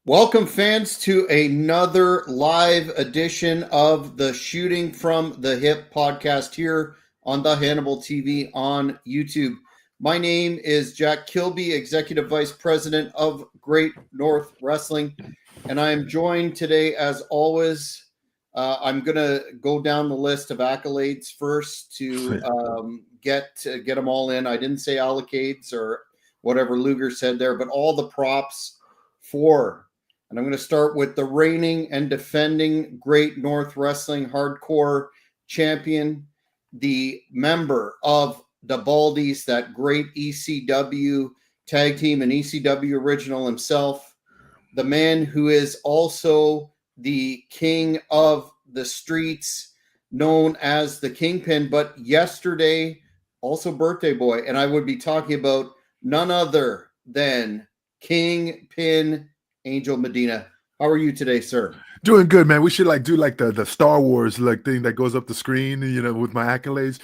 Welcome, fans, to another live edition of the Shooting from the Hip podcast here on the Hannibal TV on YouTube. My name is Jack Kilby, Executive Vice President of Great North Wrestling, and I am joined today, as always. I'm going to go down the list of accolades first to get them all in. I didn't say allocades or whatever Luger said there, but all the props for. And I'm going to start with the reigning and defending Great North Wrestling Hardcore Champion, the member of the Baldies, that great ECW tag team and ECW original himself, the man who is also the king of the streets, known as the Kingpin, but yesterday also birthday boy. And I would be talking about none other than Kingpin Angel Medina. How are you today, sir? Doing good, man. We should do the Star Wars thing that goes up the screen, with my accolades,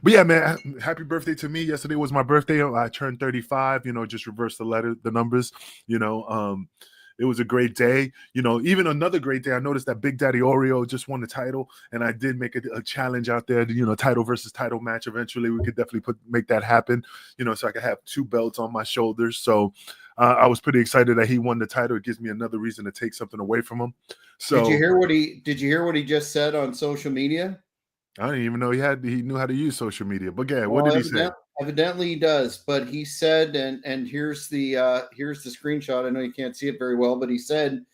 But yeah, man, happy birthday to me. Yesterday was my birthday. I turned 35, just reverse the numbers, It was a great day. Even another great day, I noticed that Big Daddy Oreo just won the title, and I did make a challenge out there, title versus title match. Eventually, we could definitely make that happen, so I could have two belts on my shoulders. So I was pretty excited that he won the title. It gives me another reason to take something away from him. So did you hear what he just said on social media? I didn't even know he knew how to use social media. But yeah, what did he say? Evidently he does, but he said, and here's the screenshot. I know you can't see it very well, but he said,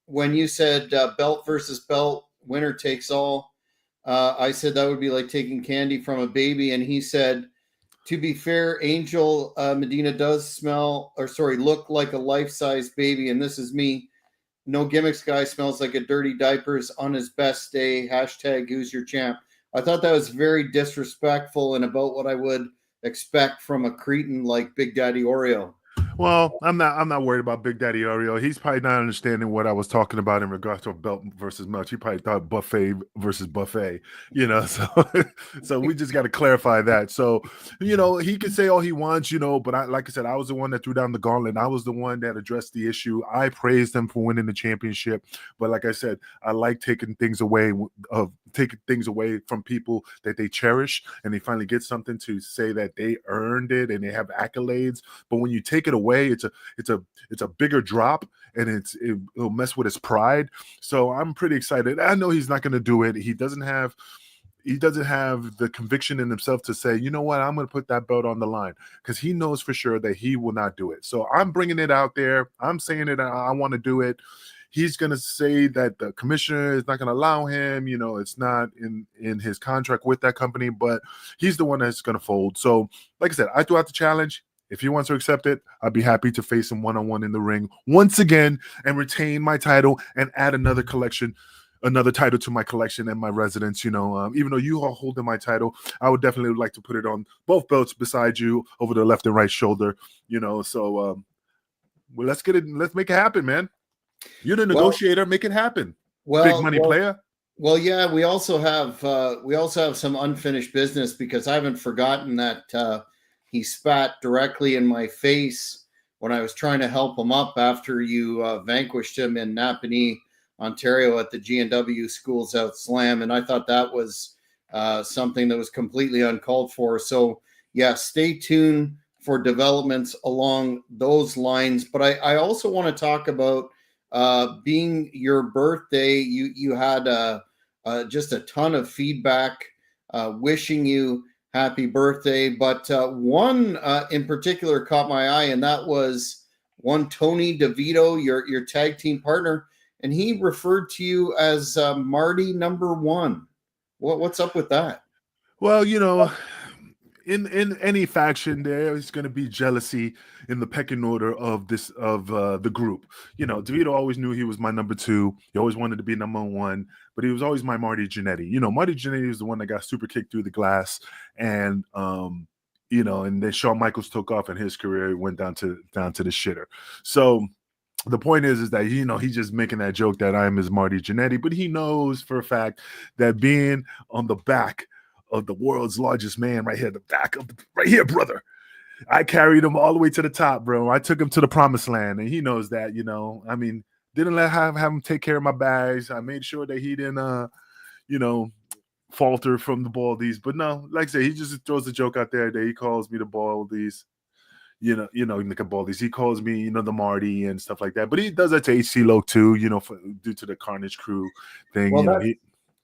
when you said belt versus belt, winner takes all, I said that would be like taking candy from a baby, and he said, to be fair, Angel Medina does look like a life-size baby, and this is me. No gimmicks guy smells like a dirty diapers on his best day. # who's your champ. I thought that was very disrespectful and about what I would expect from a cretin like Big Daddy Oreo. Well, I'm not worried about Big Daddy Oreo. He's probably not understanding what I was talking about in regards to belt versus match. He probably thought buffet versus buffet, So we just got to clarify that. So, he can say all he wants, but like I said, I was the one that threw down the gauntlet. I was the one that addressed the issue. I praised him for winning the championship. But like I said, I like taking things away from people that they cherish, and they finally get something to say that they earned it and they have accolades. But when you take it away, it's a bigger drop, and it'll mess with his pride. So I'm pretty excited. I know he's not going to do it. He doesn't have the conviction in himself to say, you know what, I'm going to put that belt on the line, because he knows for sure that he will not do it. So I'm bringing it out there. I'm saying it. I want to do it. He's going to say that the commissioner is not going to allow him. It's not in his contract with that company, but he's the one that's going to fold. So like I said, I threw out the challenge. If he wants to accept it, I'd be happy to face him one-on-one in the ring once again and retain my title and add another title to my collection and my residence. Even though you are holding my title, I would definitely like to put it on both belts beside you over the left and right shoulder. So well, let's make it happen, man. You're the negotiator. Make it happen. Big money player. Well, yeah, we also have some unfinished business, because I haven't forgotten that he spat directly in my face when I was trying to help him up after you vanquished him in Napanee, Ontario at the G&W Schools Out Slam. And I thought that was something that was completely uncalled for. So, yeah, stay tuned for developments along those lines. But I also want to talk about being your birthday. You had just a ton of feedback wishing you happy birthday, but one in particular caught my eye, and that was one Tony DeVito, your tag team partner, and he referred to you as Marty number one. What's up with that? Well, in any faction, there is going to be jealousy in the pecking order of the group. DeVito always knew he was my number two. He always wanted to be number one, but he was always my Marty Jannetty. Marty Jannetty was the one that got super kicked through the glass, and and then Shawn Michaels took off, and his career went down to the shitter. So the point is that he's just making that joke that I'm his Marty Jannetty, but he knows for a fact that being on the back of the world's largest man right here, right here, brother, I carried him all the way to the top, bro. I took him to the promised land, and he knows that. I mean, didn't have him take care of my bags. I made sure that he didn't, you know, falter from the Baldies. But no, like I say, he just throws a joke out there that he calls me the Baldies. Nick Baldies. He calls me, the Marty and stuff like that. But he does that to HC Low too, due to the Carnage Crew thing. Well,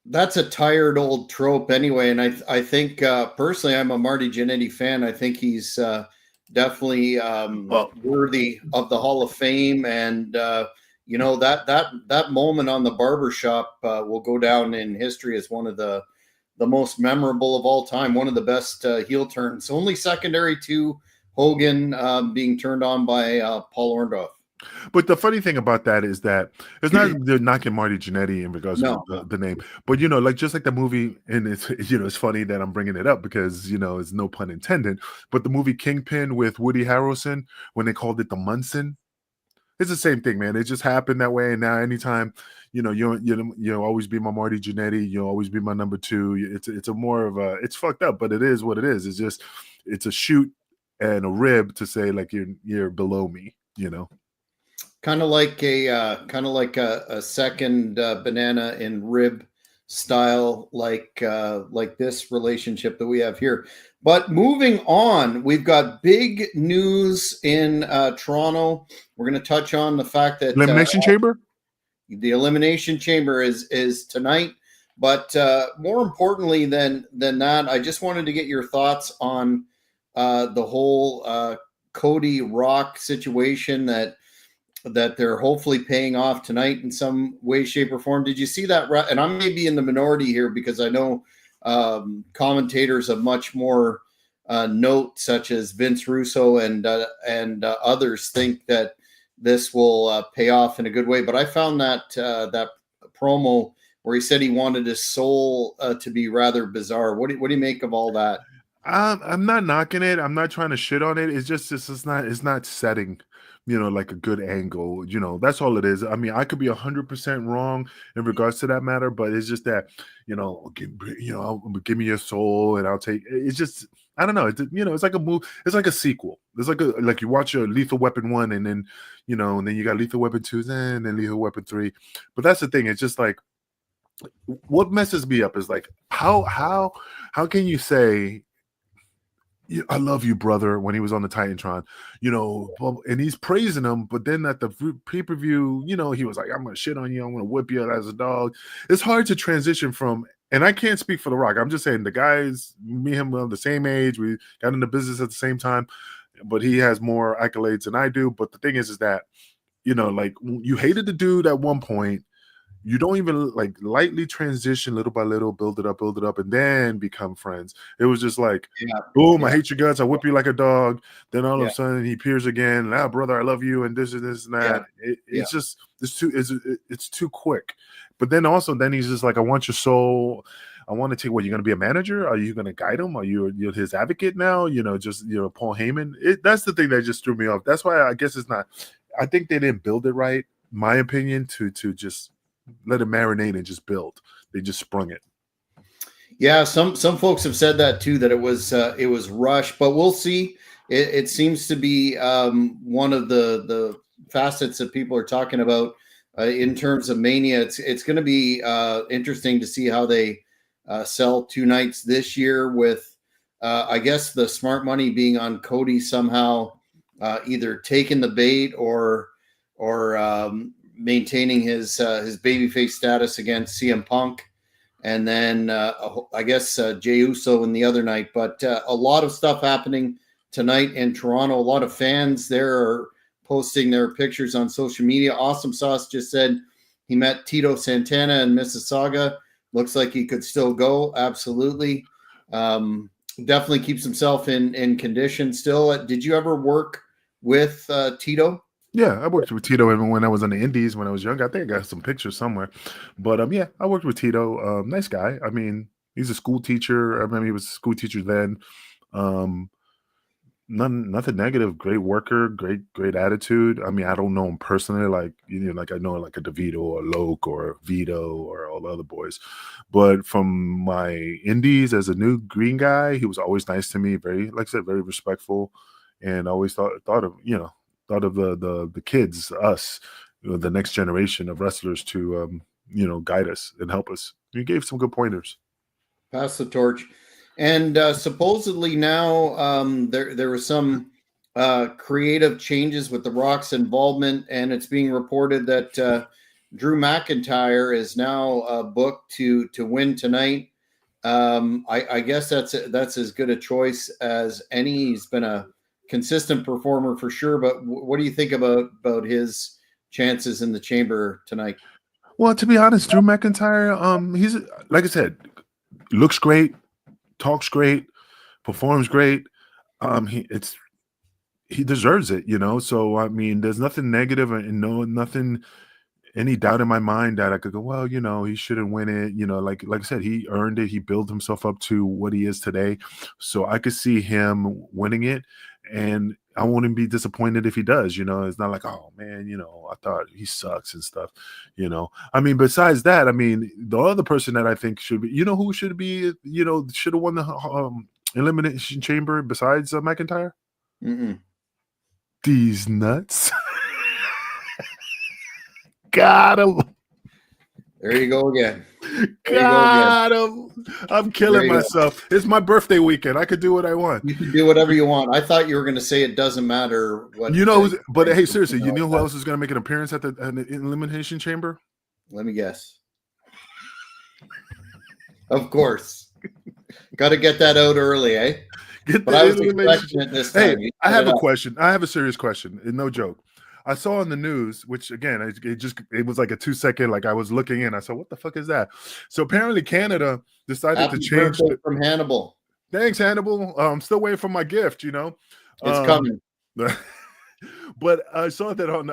that's a tired old trope anyway, and I think personally, I'm a Marty Jannetty fan. I think he's definitely worthy of the Hall of Fame, and that moment on the barbershop will go down in history as one of the most memorable of all time, one of the best heel turns, only secondary to Hogan being turned on by Paul Orndorff. But the funny thing about that is that it's not they're knocking Marty Jannetty in regards to the name, but just like the movie, and it's it's funny that I'm bringing it up because it's no pun intended. But the movie Kingpin with Woody Harrelson, when they called it the Munson, it's the same thing, man. It just happened that way. And now, anytime you always be my Marty Jannetty, you'll always be my number two. It's a more of a it's fucked up, but it is what it is. It's a shoot and a rib to say like you're below me, Kind of like a second banana in rib style, like this relationship that we have here. But moving on, we've got big news in Toronto. We're going to touch on the fact that Elimination Chamber. The Elimination Chamber is tonight. But more importantly than that, I just wanted to get your thoughts on the whole Cody Rock situation that they're hopefully paying off tonight in some way, shape, or form. Did you see that? And I may be in the minority here because I know commentators of much more note, such as Vince Russo and others, think that this will pay off in a good way. But I found that promo where he said he wanted his soul to be rather bizarre. What do you make of all that? I'm not knocking it. I'm not trying to shit on it. It's just it's not setting like a good angle. That's all it is. I mean, I could be 100% wrong in regards to that matter, but it's just that give me your soul and I'll take. It's just I don't know. It's like a move. It's like a sequel. It's like you watch your Lethal Weapon 1 and then and then you got Lethal Weapon 2 and then Lethal Weapon 3. But that's the thing. It's just like what messes me up is like how can you say I love you, brother, when he was on the Titantron, and he's praising him, but then at the pay-per-view, he was like, I'm going to shit on you, I'm going to whip you as a dog. It's hard to transition from, and I can't speak for The Rock, I'm just saying the guys, me and him are the same age, we got into business at the same time, but he has more accolades than I do. But the thing is that, like you hated the dude at one point, you don't even like lightly transition little by little, build it up, and then become friends. It was just like, boom, I hate your guts, I whip you like a dog. Then all of a sudden he appears again, brother, I love you, and this and that. It's just it's too quick. But then he's just like, I want your soul. I want to take what you're going to be a manager? Are you going to guide him? Are you're his advocate now? Paul Heyman. That's the thing that just threw me off. That's why I guess it's not. I think they didn't build it right, my opinion, to just let it marinate and just build. They just sprung it. Yeah, some folks have said that too, that it was rushed, but we'll see. It seems to be one of the facets that people are talking about in terms of Mania. It's going to be interesting to see how they sell two nights this year with I guess the smart money being on Cody somehow either taking the bait or maintaining his babyface status against CM Punk, and then I guess Jey Uso in the other night. But a lot of stuff happening tonight in Toronto. A lot of fans there are posting their pictures on social media. Awesome Sauce just said he met Tito Santana in Mississauga. Looks like he could still go. Absolutely. Definitely keeps himself in condition still. Did you ever work with Tito? Yeah, I worked with Tito even when I was on the Indies when I was young. I think I got some pictures somewhere. But yeah, I worked with Tito. Nice guy. I mean, he's a school teacher. I remember he was a school teacher then. Nothing negative. Great worker, great attitude. I mean, I don't know him personally, like I know like a DeVito or Loke or Vito or all the other boys. But from my Indies as a new green guy, he was always nice to me. Very, like I said, very respectful. and I always thought of the kids, us, the next generation of wrestlers to guide us and help us. You gave some good pointers. Pass the torch. And supposedly now there were some creative changes with The Rock's involvement, and it's being reported that Drew McIntyre is now booked to win tonight. I guess that's as good a choice as any. He's been a consistent performer for sure. But what do you think about his chances in the chamber tonight? Well, to be honest, Drew McIntyre, he's, like I said, looks great, talks great, performs great. He deserves it, So I mean, there's nothing negative and nothing, any doubt in my mind that I could go, well, he shouldn't win it. Like I said, he earned it. He built himself up to what he is today. So I could see him winning it, and I wouldn't be disappointed if he does. It's not like, oh man, I thought he sucks and stuff. I mean, besides that, I mean, the other person that I think should be, who should be, should have won the elimination chamber besides McIntyre? Mm-mm. These nuts. Got him. There you go again. Got him. I'm killing myself. It's my birthday weekend. I could do what I want. You can do whatever you want. I thought you were going to say it doesn't matter what. But hey, seriously, you know who else is going to make an appearance at the elimination chamber? Let me guess. Of course. Got to get that out early, eh? But I was expecting it this time. Hey, I have a question. I have a serious question. No joke. I saw on the news, which again, it was like a 2-second, like I was looking in. I said, what the fuck is that? So apparently Canada decided to change from Hannibal. Thanks, Hannibal. I'm still waiting for my gift, It's coming. But I saw that on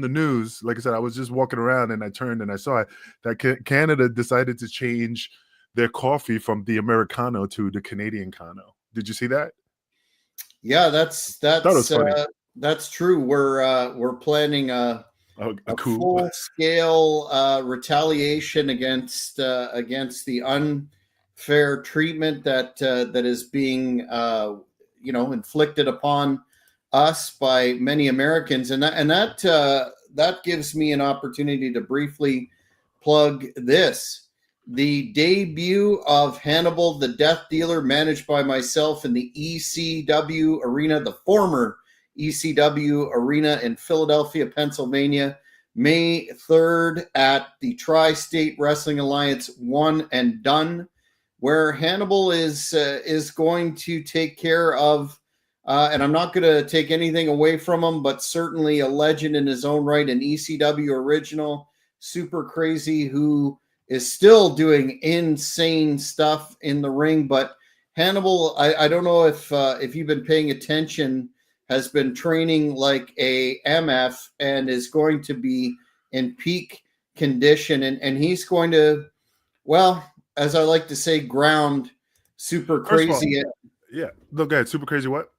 the news. Like I said, I was just walking around and I turned and I saw that Canada decided to change their coffee from the Americano to the Canadian Cano. Did you see that? Yeah, that's funny. That's true. We're planning a full-scale retaliation against the unfair treatment that is being inflicted upon us by many Americans, and that gives me an opportunity to briefly plug this. The debut of Hannibal, the Death Dealer, managed by myself in the ECW arena, the former ECW arena in Philadelphia, Pennsylvania, May 3rd at the Tri-State Wrestling Alliance One and Done, where Hannibal is going to take care of, and I'm not going to take anything away from him, but certainly a legend in his own right, an ECW original, Super Crazy, who is still doing insane stuff in the ring. But Hannibal, I don't know if you've been paying attention, has been training like a MF and is going to be in peak condition. And he's going to, well, as I like to say, ground Super Crazy. Yeah. No, go ahead. Super Crazy what?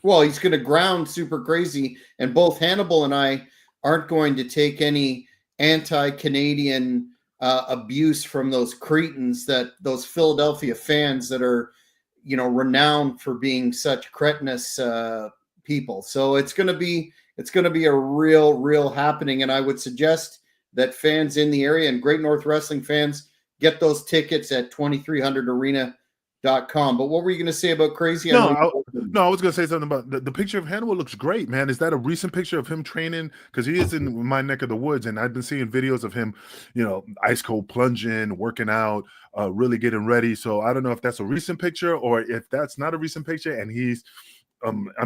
Well, he's going to ground Super Crazy. And both Hannibal and I aren't going to take any anti-Canadian abuse from those cretins, those Philadelphia fans that are, renowned for being such cretinous people. So it's going to be a real happening. And I would suggest that fans in the area and Great North Wrestling fans get those tickets at 2300arena.com. But what were you going to say about Crazy? I was going to say something about the picture of Hannibal looks great, man. Is that a recent picture of him training? Because he is in my neck of the woods, and I've been seeing videos of him, ice cold plunging, working out, really getting ready. So I don't know if that's a recent picture or if that's not a recent picture, and he's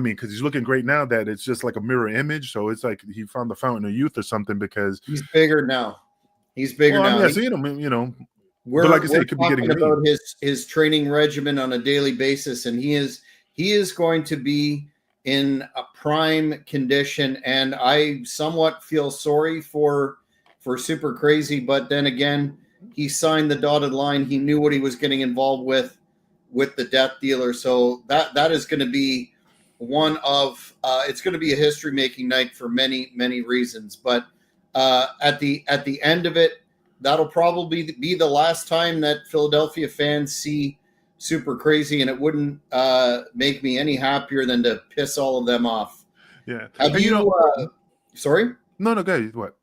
because he's looking great now that it's just like a mirror image. So it's like he found the fountain of youth or something, because he's bigger now. He's bigger now. I seen him, but like I said, he could be getting about his training regimen on a daily basis, and he is going to be in a prime condition. And I somewhat feel sorry for Super Crazy, but then again, he signed the dotted line. He knew what he was getting involved with the Death Dealer. So that is going to be it's going to be a history making night for many reasons. But at the end of it, that'll probably be the last time that Philadelphia fans see super crazy, and it wouldn't make me any happier than to piss all of them off. Yeah. Have And you? Sorry, no, go ahead. What?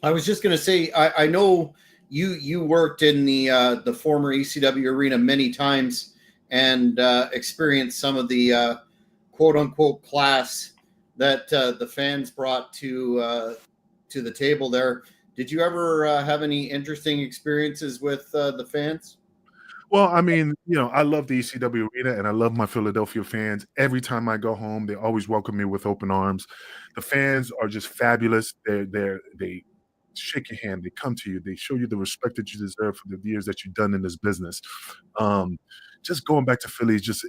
I was just going to say I know you worked in the former ECW arena many times and experienced some of the quote unquote class that the fans brought to the table there. Did you ever have any interesting experiences with the fans? Well, I mean, I love the ECW arena and I love my Philadelphia fans. Every time I go home, they always welcome me with open arms. The fans are just fabulous. They shake your hand, they come to you, they show you the respect that you deserve for the years that you've done in this business. Um, just going back to Philly, just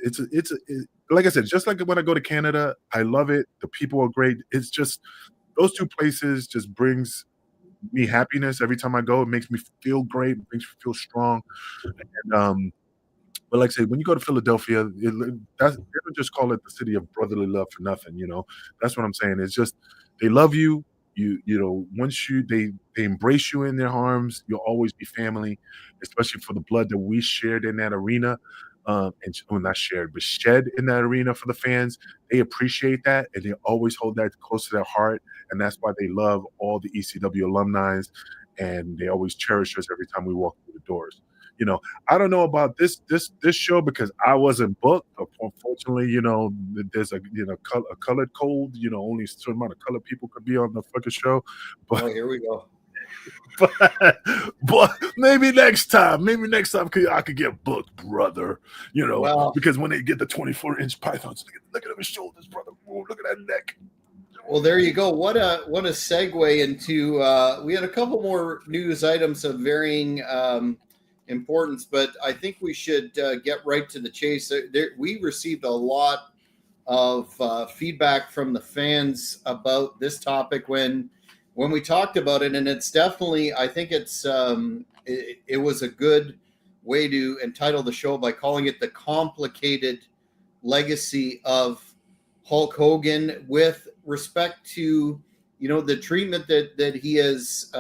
like I said, just like when I go to Canada, I love it. The people are great. It's just those two places just brings me happiness every time I go. It makes me feel great, it makes me feel strong. And but like I say, when you go to Philadelphia, they don't just call it the city of brotherly love for nothing. That's what I'm saying. It's just they love you. Once they embrace you in their arms, you'll always be family, especially for the blood that we shared in that arena. Well, not shared, but shed in that arena for the fans. They appreciate that, and they always hold that close to their heart, and that's why they love all the ECW alumni, and they always cherish us every time we walk through the doors. You know, I don't know about this show because I wasn't booked. Unfortunately, there's a colored code. Only a certain amount of colored people could be on the fucking show. But Oh, here we go. but maybe next time, I could get booked, brother. Well, Because when they get the 24-inch pythons, look at his shoulders, brother. Ooh, look at that neck. well, there you go. What a segue into. We had a couple more news items of varying importance, but I think we should get right to the chase. We received a lot of feedback from the fans about this topic when we talked about it, and it's definitely. I think it was a good way to entitle the show by calling it the complicated legacy of Hulk Hogan with respect to the treatment that he has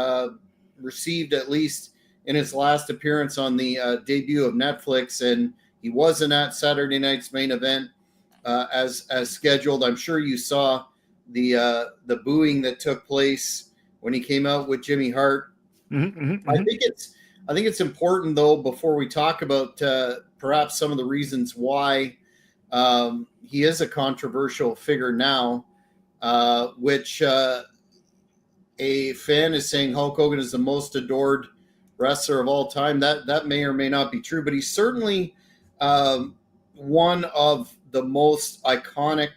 received, at least in his last appearance on the debut of Netflix, and he wasn't at Saturday night's main event as scheduled. I'm sure you saw the booing that took place when he came out with Jimmy Hart. I think it's important though, before we talk about perhaps some of the reasons why he is a controversial figure now, which a fan is saying Hulk Hogan is the most adored wrestler of all time. That may or may not be true, but he's certainly one of the most iconic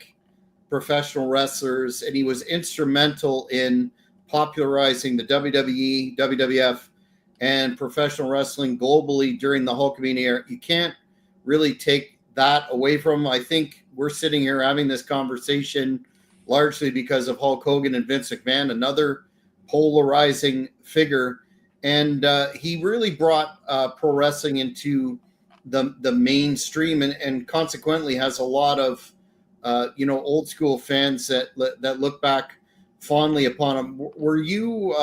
professional wrestlers, and he was instrumental in popularizing the WWE, WWF, and professional wrestling globally during the Hulkamania era. You can't really take that away from him. I think we're sitting here having this conversation largely because of Hulk Hogan and Vince McMahon, another polarizing figure. And he really brought pro wrestling into the mainstream, and consequently has a lot of old school fans that look back fondly upon him. Were you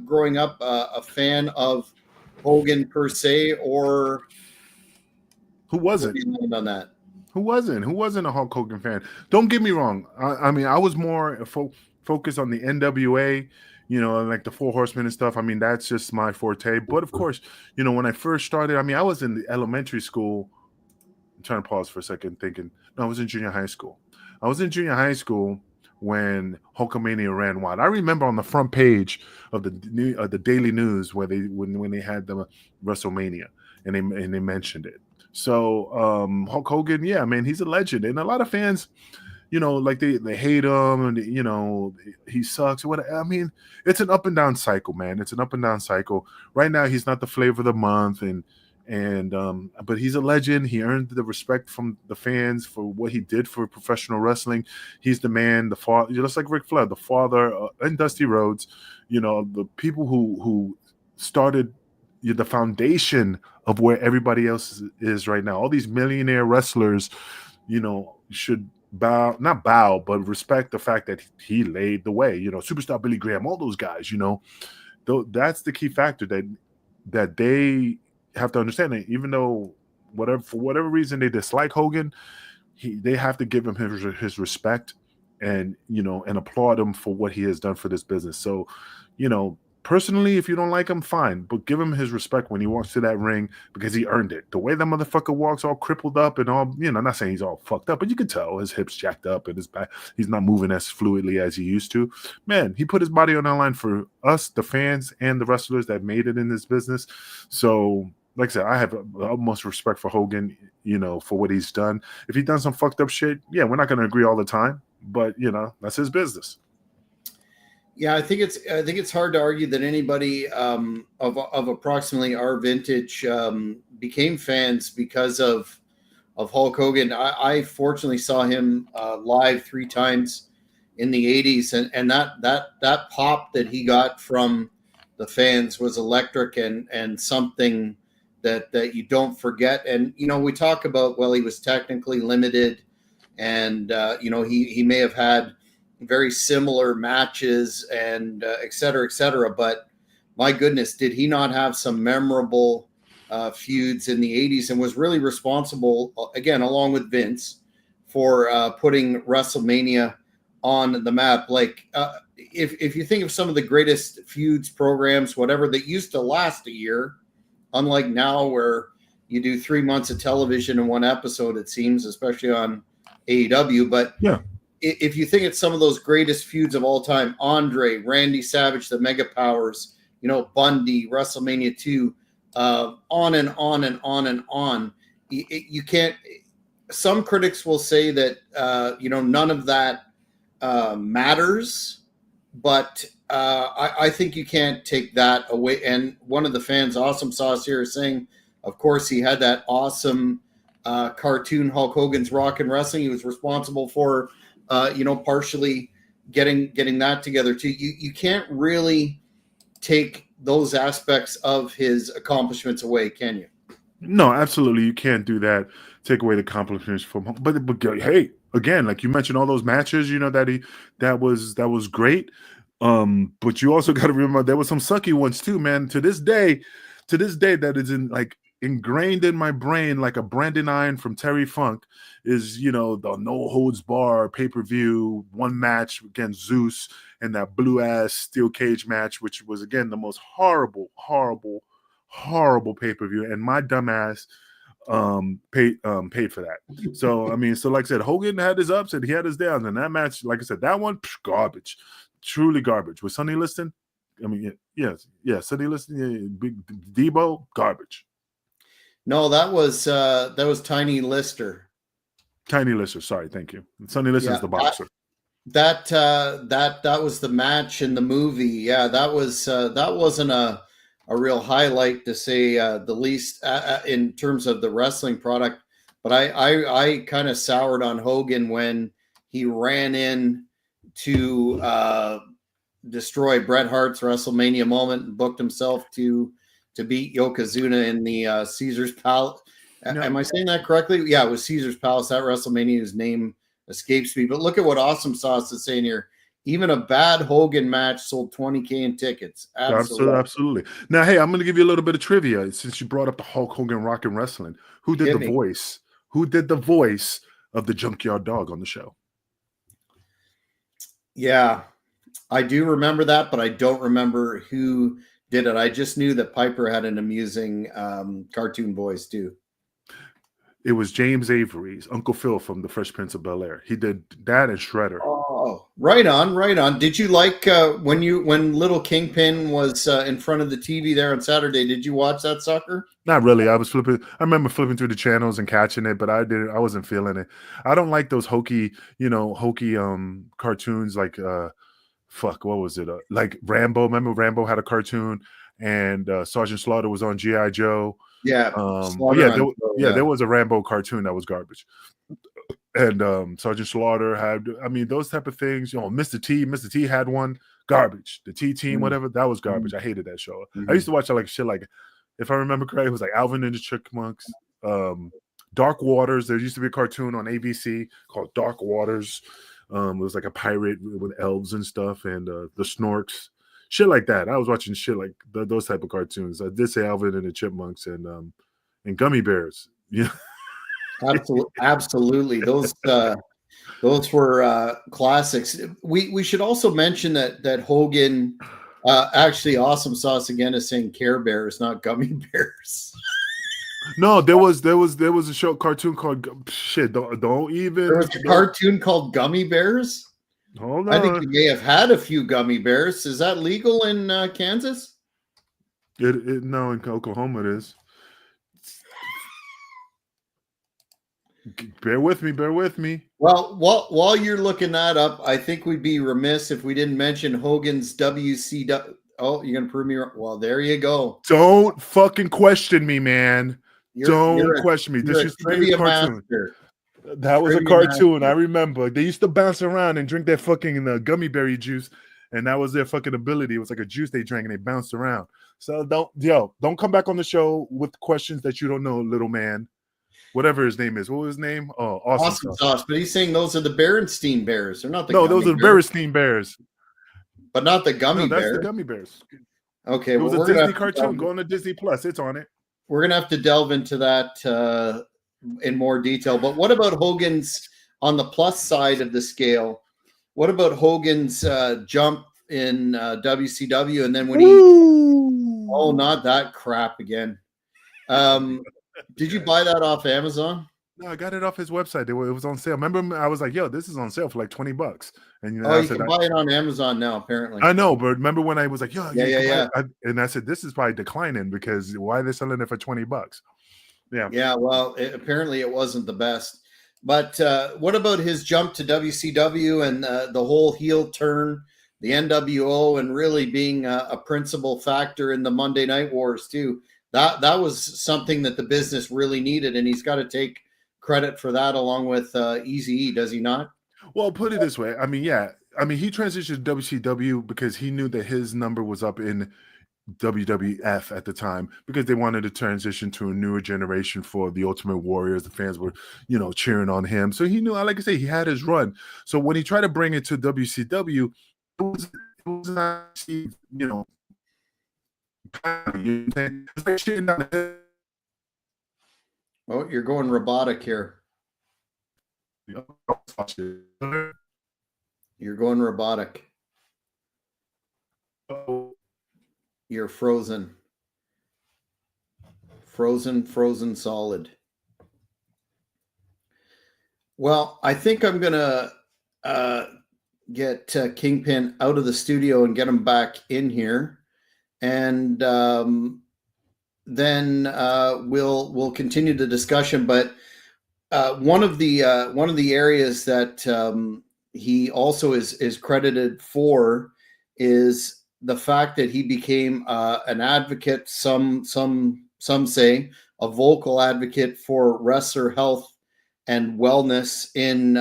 growing up a fan of Hogan per se, or Who where do wasn't? you land on that? Who wasn't? Who wasn't a Hulk Hogan fan? Don't get me wrong. I mean, I was more focused on the NWA, and like the Four Horsemen and stuff. I mean, that's just my forte. But of course, when I first started, I mean, I was in the elementary school. I'm trying to pause for a second, thinking. No, I was in junior high school. I was in junior high school when Hulkamania ran wild. I remember on the front page of the Daily News where when they had the WrestleMania and they mentioned it. So Hulk Hogan, yeah, man, he's a legend, and a lot of fans, like they hate him, and he sucks. What I mean, it's an up and down cycle, man. It's an up and down cycle. Right now, he's not the flavor of the month, but he's a legend. He earned the respect from the fans for what he did for professional wrestling. He's the man, the father, just like Ric Flair, the father, and Dusty Rhodes. The people who started the foundation of where everybody else is right now. All these millionaire wrestlers, should not bow, but respect the fact that he laid the way. Superstar Billy Graham, all those guys. That's the key factor that they have to understand that even though for whatever reason they dislike Hogan, they have to give him his respect, and and applaud him for what he has done for this business. So, personally, if you don't like him, fine, but give him his respect when he walks to that ring, because he earned it. The way that motherfucker walks, all crippled up and all, I'm not saying he's all fucked up, but you can tell his hips jacked up and his back, he's not moving as fluidly as he used to. Man, he put his body on the line for us, the fans, and the wrestlers that made it in this business. So, like I said, I have the utmost respect for Hogan, for what he's done. If he's done some fucked up shit, yeah, we're not going to agree all the time, but that's his business. Yeah, I think it's hard to argue that anybody of approximately our vintage became fans because of Hulk Hogan. I fortunately saw him live 3 times in the 80s, and that pop that he got from the fans was electric, and something that you don't forget. And we talk about, well, he was technically limited, and he may have had very similar matches and et cetera, but my goodness, did he not have some memorable feuds in the 80s, and was really responsible, again, along with Vince, for putting WrestleMania on the map. Like, if you think of some of the greatest feuds, programs, whatever, that used to last a year, unlike now where you do 3 months of television in one episode, it seems, especially on AEW. But yeah, if you think it's some of those greatest feuds of all time, Andre, Randy Savage, the Mega Powers, Bundy, WrestleMania 2, on and on and on and on. You can't. Some critics will say that none of that matters, but I think you can't take that away. And one of the fans, Awesome Sauce, here is saying, of course, he had that awesome cartoon Hulk Hogan's Rockin' Wrestling. He was responsible for partially getting that together too. You can't really take those aspects of his accomplishments away, can you? No, absolutely, you can't do that. Take away the accomplishments from him. But hey, again, like you mentioned, all those matches, that was great. But you also got to remember there were some sucky ones too, man. To this day, that is ingrained in my brain like a branding iron from Terry Funk is, the no holds bar pay-per-view one match against Zeus, and that blue ass steel cage match, which was again the most horrible pay-per-view, and my dumbass paid for that. So I mean, so like I said, Hogan had his ups and he had his downs, and that match, like I said, that one, garbage, truly garbage. With Sonny Liston, I mean, Sonny Liston, Big Debo, garbage. No, that was Tiny Lister. Tiny Lister, sorry, thank you. Sonny Liston's the boxer. That was the match in the movie. Yeah, that wasn't a real highlight, to say the least, in terms of the wrestling product. But I kind of soured on Hogan when he ran in to destroy Bret Hart's WrestleMania moment and booked himself to beat Yokozuna in the Caesar's Palace. No. Am I saying that correctly? Yeah, it was Caesar's Palace at WrestleMania, whose name escapes me. But look at what Awesome Sauce is saying here. Even a bad Hogan match sold 20K in tickets. Absolutely. Now, hey, I'm going to give you a little bit of trivia since you brought up the Hulk Hogan Rockin' Wrestling. Who did the voice? Who did the voice of the Junkyard Dog on the show? Yeah, I do remember that, but I don't remember who did it. I just knew that Piper had an amusing cartoon voice too. It was James Avery's Uncle Phil from The Fresh Prince of Bel-Air. He did that and Shredder. Oh, right on. Did you like when little Kingpin was in front of the TV there on Saturday? Did you watch that sucker? Not really. I remember flipping through the channels and catching it, but I wasn't feeling it. I don't like those hokey cartoons like what was it? Like Rambo. Remember Rambo had a cartoon, and Sergeant Slaughter was on G.I. Joe. Yeah. There was a Rambo cartoon that was garbage. And Sergeant Slaughter had, those type of things. Mr. T had one, garbage. The T-Team, whatever, that was garbage. I hated that show. I used to watch shit like, if I remember correctly, it was like Alvin and the Chipmunks, Dark Waters. There used to be a cartoon on ABC called Dark Waters. It was like a pirate with elves and stuff, and the Snorks. Shit like that. I was watching shit like those type of cartoons. I did say Alvin and the Chipmunks and Gummy Bears. Yeah. Absolutely. Those were classics. We should also mention that Hogan, actually, Awesome Sauce again is saying Care Bears, not gummy bears. No, there was a show cartoon called shit. Don't even. There was a cartoon called Gummy Bears. Hold I think on. you may have had a few gummy bears. Is that legal in Kansas? No, in Oklahoma it is. Bear with me. Well, while you're looking that up, I think we'd be remiss if we didn't mention Hogan's WCW. Oh, you're gonna prove me wrong. Well, there you go. Don't fucking question me, man. Don't question me. This used to be a cartoon. Master. That was a cartoon. Master. I remember. They used to bounce around and drink that fucking gummy berry juice, and that was their fucking ability. It was like a juice they drank and they bounced around. So don't come back on the show with questions that you don't know, little man. Whatever his name is. What was his name? Oh, Awesome Sauce. But he's saying those are the Berenstein Bears. They're not the those are the Berenstein Bears. But not the gummy bears. That's the gummy bears. Okay. It was a Disney cartoon. Go on to Disney Plus. It's on it. We're going to have to delve into that in more detail. But what about Hogan's on the plus side of the scale? What about Hogan's jump in WCW? And then when not that crap again. Did you buy that off Amazon? No, I got it off his website. It was on sale. Remember, I was like, "Yo, this is on sale for like $20." And you can buy it on Amazon now. Apparently, I know. But remember when I was like, "Yo, yeah." And I said, "This is probably declining because why are they selling it for $20?" Yeah, yeah. Well, apparently it wasn't the best. But what about his jump to WCW and the whole heel turn, the NWO, and really being a principal factor in the Monday Night Wars too? That was something that the business really needed, and he's got to take credit for that along with Eazy-E, does he not? Well, put it this way. I mean, yeah. I mean, he transitioned to WCW because he knew that his number was up in WWF at the time because they wanted to transition to a newer generation for the Ultimate Warriors. The fans were, cheering on him. So he knew, like I say, he had his run. So when he tried to bring it to WCW, it was not, Oh, you're going robotic here. You're going robotic. You're frozen. Frozen solid. Well, I think I'm going to get Kingpin out of the studio and get him back in here. And then we'll continue the discussion. But one of the areas that he also is credited for is the fact that he became an advocate. Some say a vocal advocate for wrestler health and wellness in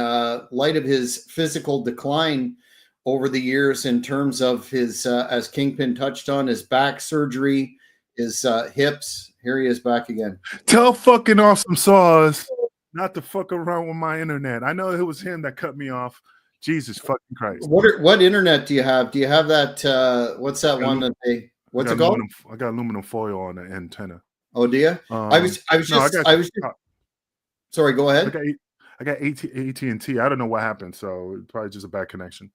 light of his physical decline over the years in terms of his, as Kingpin touched on, his back surgery, his hips. Here he is back again. Tell fucking Awesome Sauce not to fuck around with my internet. I know it was him that cut me off. Jesus fucking Christ. What internet do you have? Do you have that? What's that one that they? What's it called? I got aluminum foil on the antenna. Oh, do you? I was just. Sorry, go ahead. I got AT&T. I don't know what happened, so it's probably just a bad connection.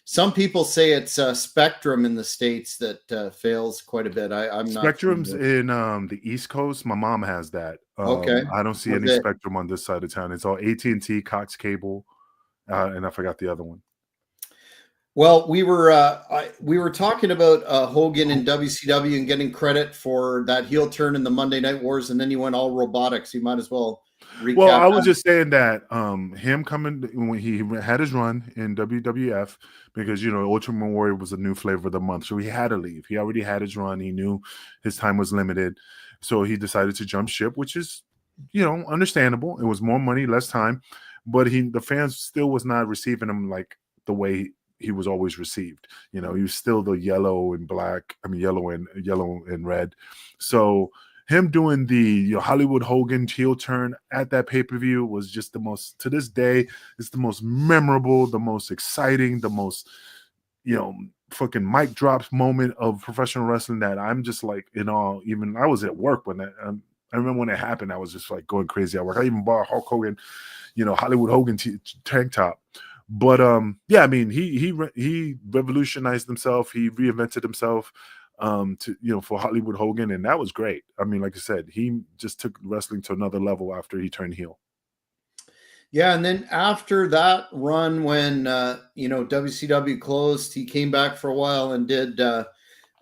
Some people say it's Spectrum in the States that fails quite a bit. I'm not. Spectrum's in the East Coast. My mom has that. Okay. I don't see any Spectrum on this side of town. It's all AT&T, Cox Cable, and I forgot the other one. Well, we were talking about Hogan and WCW and getting credit for that heel turn in the Monday Night Wars, and then you went all robotics. You might as well recap. Well, I was just saying that him coming when he had his run in WWF, because Ultimate Warrior was a new flavor of the month, so he had to leave. He already had his run. He knew his time was limited, so he decided to jump ship, which is understandable. It was more money, less time, but the fans still was not receiving him like the way he was always received. He was still the yellow and black. I mean, yellow and red. So him doing the Hollywood Hogan heel turn at that pay-per-view was just the most, to this day, it's the most memorable, the most exciting, the most, fucking mic drops moment of professional wrestling that I'm just like, even I was at work when that, I remember when it happened, I was just like going crazy at work. I even bought Hulk Hogan, Hollywood Hogan tank top. But yeah, I mean, he revolutionized himself. He reinvented himself for Hollywood Hogan, and that was great. I mean, like I said, he just took wrestling to another level after he turned heel. Yeah, and then after that run, when WCW closed, he came back for a while and did a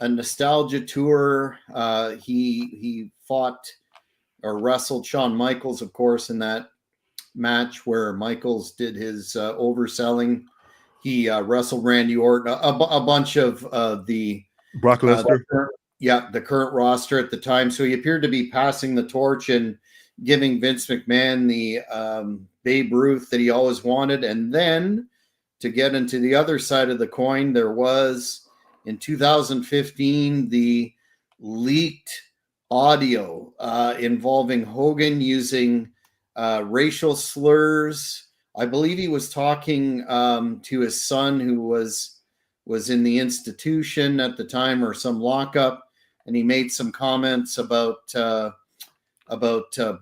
nostalgia tour. He fought or wrestled Shawn Michaels, of course, in that match where Michaels did his overselling. He wrestled Randy Orton, a bunch of the Brock Lesnar. The current roster at the time. So he appeared to be passing the torch and giving Vince McMahon the Babe Ruth that he always wanted. And then to get into the other side of the coin, there was in 2015 the leaked audio involving Hogan using racial slurs. I believe he was talking to his son, who was in the institution at the time or some lockup, and he made some comments about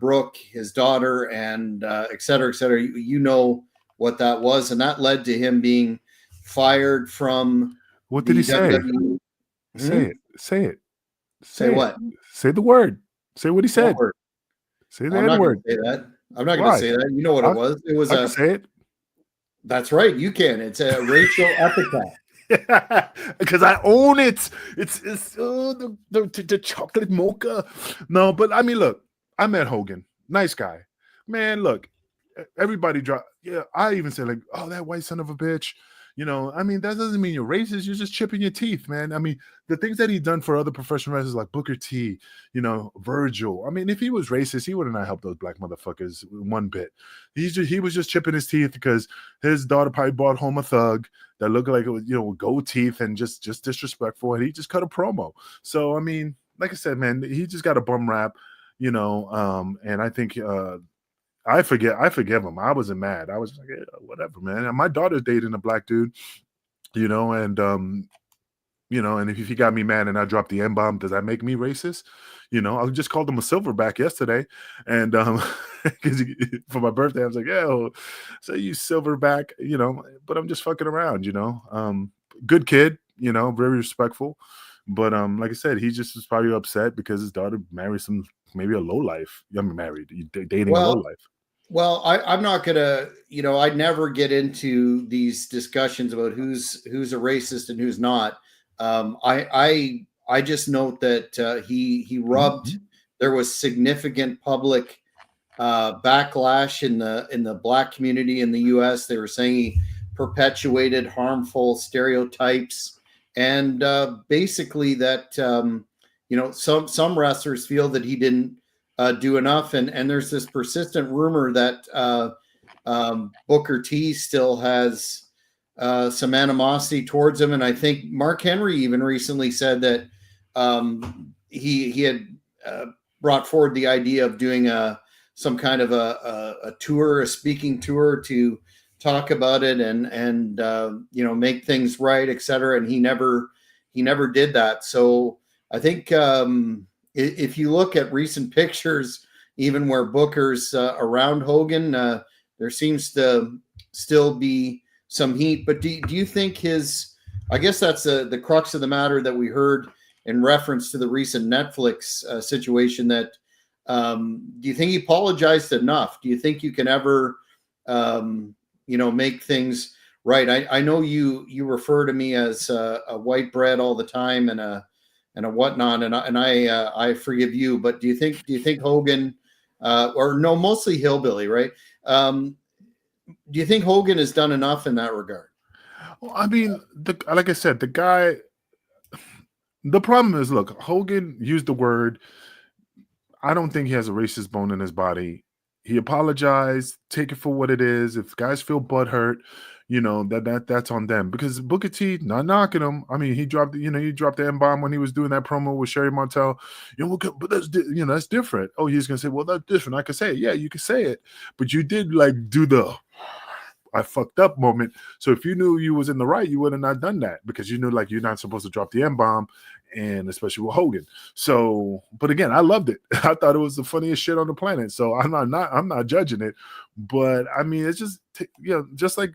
Brooke, his daughter, and et cetera, et cetera. You know what that was, and that led to him being fired from. What did he say? Say it. Say it. Say what? Say the word. Say what he said. What say the N word. Say that. I'm not going to say that. You know what it was? It was I can say it. That's right. You can. It's a racial epithet. Because I own it. It's the chocolate mocha. No, but I mean, look, I met Hogan. Nice guy. Man, look, everybody drop. Yeah, I even said, like, oh, that white son of a bitch. I mean, that doesn't mean you're racist. You're just chipping your teeth, man. I mean, the things that he done for other professional wrestlers like Booker T, Virgil. I mean, if he was racist, he would have not helped those black motherfuckers one bit. He was just chipping his teeth because his daughter probably brought home a thug that looked like it was, with gold teeth and just disrespectful. And he just cut a promo. So, I mean, like I said, man, he just got a bum rap, and I think, I forgive him. I wasn't mad. I was like, yeah, whatever, man. And my daughter's dating a black dude, and and if he got me mad and I dropped the N-bomb, does that make me racist? I just called him a silverback yesterday. And because for my birthday, I was like, yeah, say you silverback, but I'm just fucking around, good kid, very respectful. But like I said, he just was probably upset because his daughter married maybe a lowlife. I'm married, dating a lowlife. Well, I'm not gonna, I'd never get into these discussions about who's a racist and who's not. I just note that he rubbed. Mm-hmm. There was significant public backlash in the black community in the U.S. They were saying he perpetuated harmful stereotypes, and basically that some wrestlers feel that he didn't do enough, and there's this persistent rumor that Booker T still has some animosity towards him, and I think Mark Henry even recently said that he had brought forward the idea of doing some kind of a tour, a speaking tour to talk about it and make things right, etc. And he never did that. So I think if you look at recent pictures, even where Booker's around Hogan, there seems to still be some heat. But do you think I guess that's the crux of the matter that we heard in reference to the recent Netflix situation, that do you think he apologized enough? Do you think you can ever, make things right? I know you refer to me as a white bread all the time and a whatnot, and I forgive you. But do you think Hogan, or no, mostly hillbilly, right? Do you think Hogan has done enough in that regard? Well, I mean, like I said, the guy. The problem is, look, Hogan used the word. I don't think he has a racist bone in his body. He apologized. Take it for what it is. If guys feel butthurt, that's on them. Because Booker T, not knocking him. I mean, he dropped the N-bomb when he was doing that promo with Sherry Martel. But that's different. Oh, he's gonna say, well, that's different. I could say it. Yeah, you could say it. But you did do the I fucked up moment. So if you knew you was in the right, you would have not done that, because you knew you're not supposed to drop the N-bomb and especially with Hogan. So, but again, I loved it. I thought it was the funniest shit on the planet. So I'm not judging it, but I mean, it's just just like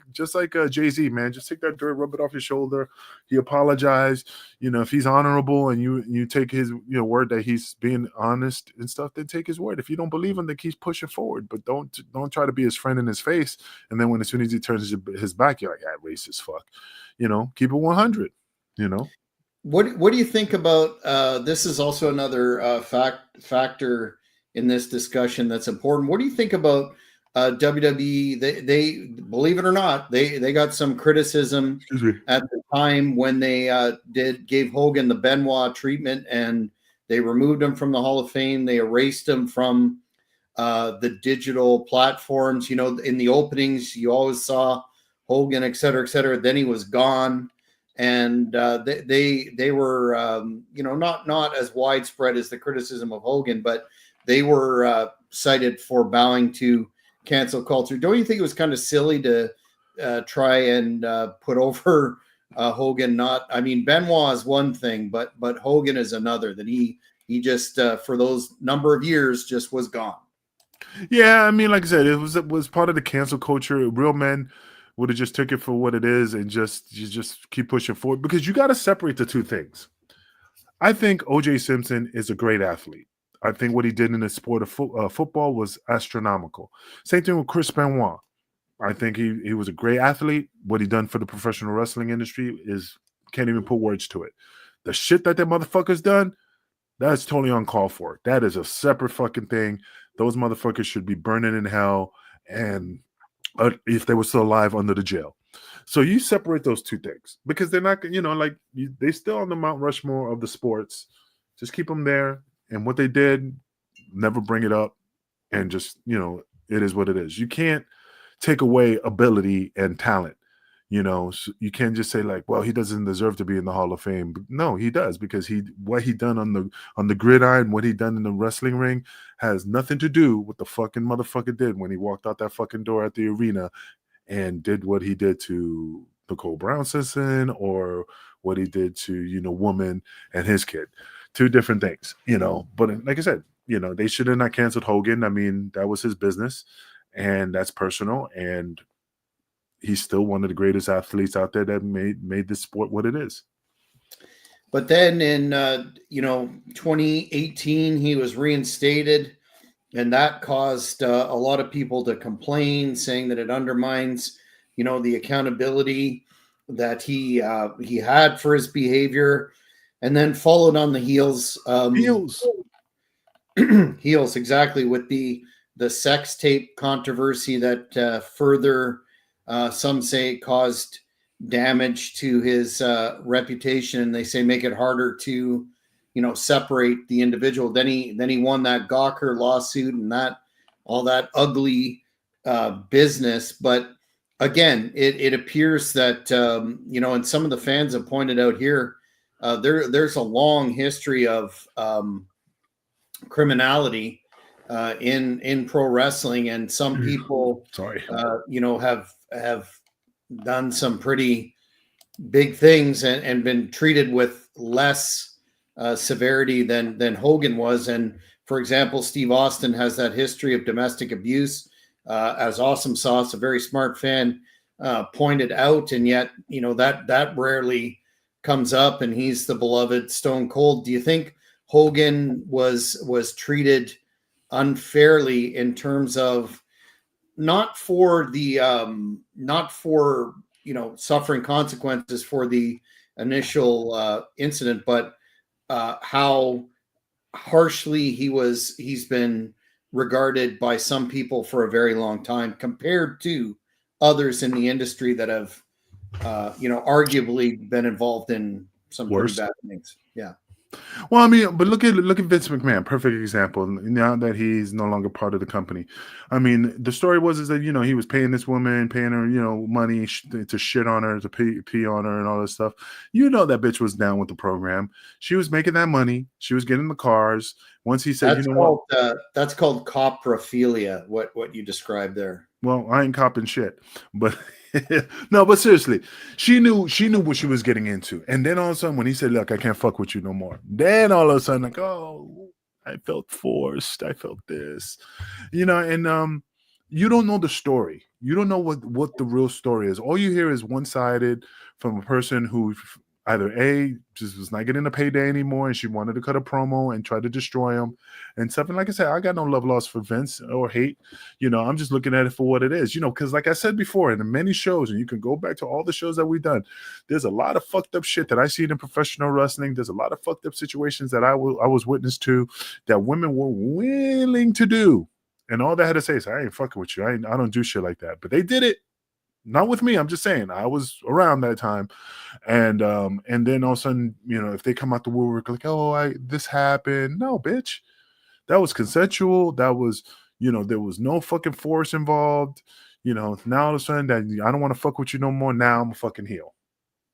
Jay-Z, man, just take that dirt, rub it off your shoulder. He apologized. If he's honorable and you take his word that he's being honest and stuff, then take his word. If you don't believe him, then keep pushing forward. But don't try to be his friend in his face. And then as soon as he turns his back, you're like, racist fuck. Keep it 100. What do you think about this is also another factor in this discussion that's important. What do you think about WWE? They believe it or not, they got some criticism at the time when they gave Hogan the Benoit treatment, and they removed him from the Hall of Fame. They erased him from the digital platforms. In the openings, you always saw Hogan, et cetera, et cetera. Then he was gone. And they were not as widespread as the criticism of Hogan, but they were cited for bowing to cancel culture. Don't you think it was kind of silly to try and put over Hogan? Benoit is one thing, but Hogan is another. That he just for those number of years just was gone. Yeah, like I said, it was part of the cancel culture. Real men would have just took it for what it is and just keep pushing forward, because you got to separate the two things. I think O.J. Simpson is a great athlete. I think what he did in the sport of football was astronomical. Same thing with Chris Benoit. I think he was a great athlete. What he done for the professional wrestling industry can't even put words to it. The shit that motherfuckers done, that's totally uncalled for. That is a separate fucking thing. Those motherfuckers should be burning in hell, and if they were still alive, under the jail. So you separate those two things, because they're not, they still on the Mount Rushmore of the sports. Just keep them there. And what they did, never bring it up. And just, it is what it is. You can't take away ability and talent. So you can't just say like, well, he doesn't deserve to be in the Hall of Fame. But no, he does, because what he done on the gridiron, what he done in the wrestling ring has nothing to do with the fucking motherfucker did when he walked out that fucking door at the arena and did what he did to Nicole Brown Simpson, or what he did to, Woman and his kid. Two different things, But like I said, they should have not canceled Hogan. That was his business, and that's personal. And he's still one of the greatest athletes out there that made this sport what it is. But then in 2018, he was reinstated, and that caused a lot of people to complain, saying that it undermines, the accountability that he had for his behavior. And then followed on the heels, heels exactly, with the sex tape controversy that further. Some say it caused damage to his reputation, and they say make it harder to, separate the individual. Then he won that Gawker lawsuit and all that ugly business. But again, it appears that and some of the fans have pointed out here, there's a long history of criminality in pro wrestling, and some people have done some pretty big things and been treated with less severity than Hogan was. And for example, Steve Austin has that history of domestic abuse, as Awesome Sauce, a very smart fan, pointed out, and yet that rarely comes up, and he's the beloved Stone Cold. Do you think Hogan was treated unfairly in terms of not for suffering consequences for the initial incident, but how harshly he's been regarded by some people for a very long time compared to others in the industry that have arguably been involved in some pretty bad things. Yeah. Well, but look at Vince McMahon, perfect example. Now that he's no longer part of the company, the story is that he was paying this woman, paying her money to shit on her, to pee on her, and all this stuff. That bitch was down with the program. She was making that money. She was getting the cars. Once he said, that's called coprophilia. What you described there. Well, I ain't copping shit, but no, but seriously, she knew what she was getting into, and then all of a sudden, when he said, "Look, I can't fuck with you no more," then all of a sudden, like, oh, I felt forced, I felt this, and you don't know the story, you don't know what the real story is. All you hear is one sided from a person who either a just was not getting a payday anymore, and she wanted to cut a promo and try to destroy him, and stuff. And like I said, I got no love lost for Vince or hate. I'm just looking at it for what it is, because like I said before, in the many shows, and you can go back to all the shows that we've done, there's a lot of fucked up shit that I see in professional wrestling. There's a lot of fucked up situations that I was witness to that women were willing to do. And all they had to say is, I ain't fucking with you. I don't do shit like that. But they did it. Not with me. I'm just saying I was around that time. And then all of a sudden, if they come out the woodwork like, oh, this happened. No, bitch. That was consensual. That was, there was no fucking force involved. Now all of a sudden that I don't want to fuck with you no more. Now I'm a fucking heel.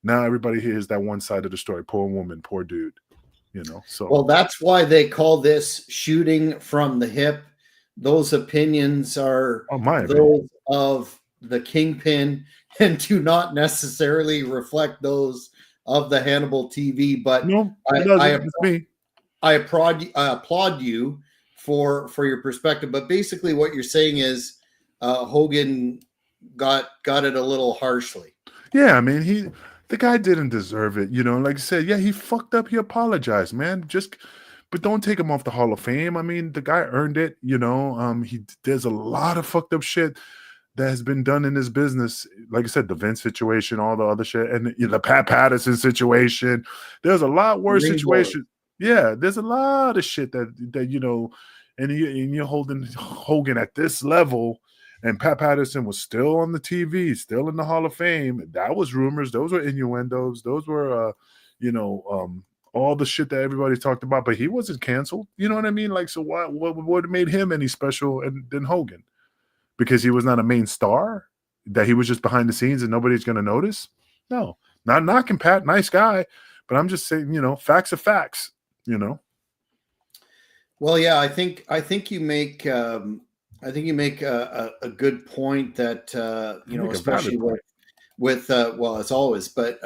Now everybody hears that one side of the story. Poor woman, poor dude. So well, that's why they call this shooting from the hip. Those opinions are those of the Kingpin and do not necessarily reflect those of the Hannibal TV. But no, I applaud you for your perspective. But basically, what you're saying is Hogan got it a little harshly. Yeah, I mean, the guy didn't deserve it. Like I said, yeah, he fucked up. He apologized, man. But don't take him off the Hall of Fame. I mean, the guy earned it. There's a lot of fucked up shit that has been done in this business. Like I said, the Vince situation, all the other shit, and the Pat Patterson situation. There's a lot worse situations. Yeah, there's a lot of shit that and you're holding Hogan at this level, and Pat Patterson was still on the TV, still in the Hall of Fame. That was rumors. Those were innuendos. Those were, all the shit that everybody talked about. But he wasn't canceled. You know what I mean? Like, so what made him any special than Hogan? Because he was not a main star? That he was just behind the scenes and nobody's going to notice? No, not knocking Pat, nice guy, but I'm just saying, facts are facts. Well, yeah, I think you make a good point that especially with well, as always, but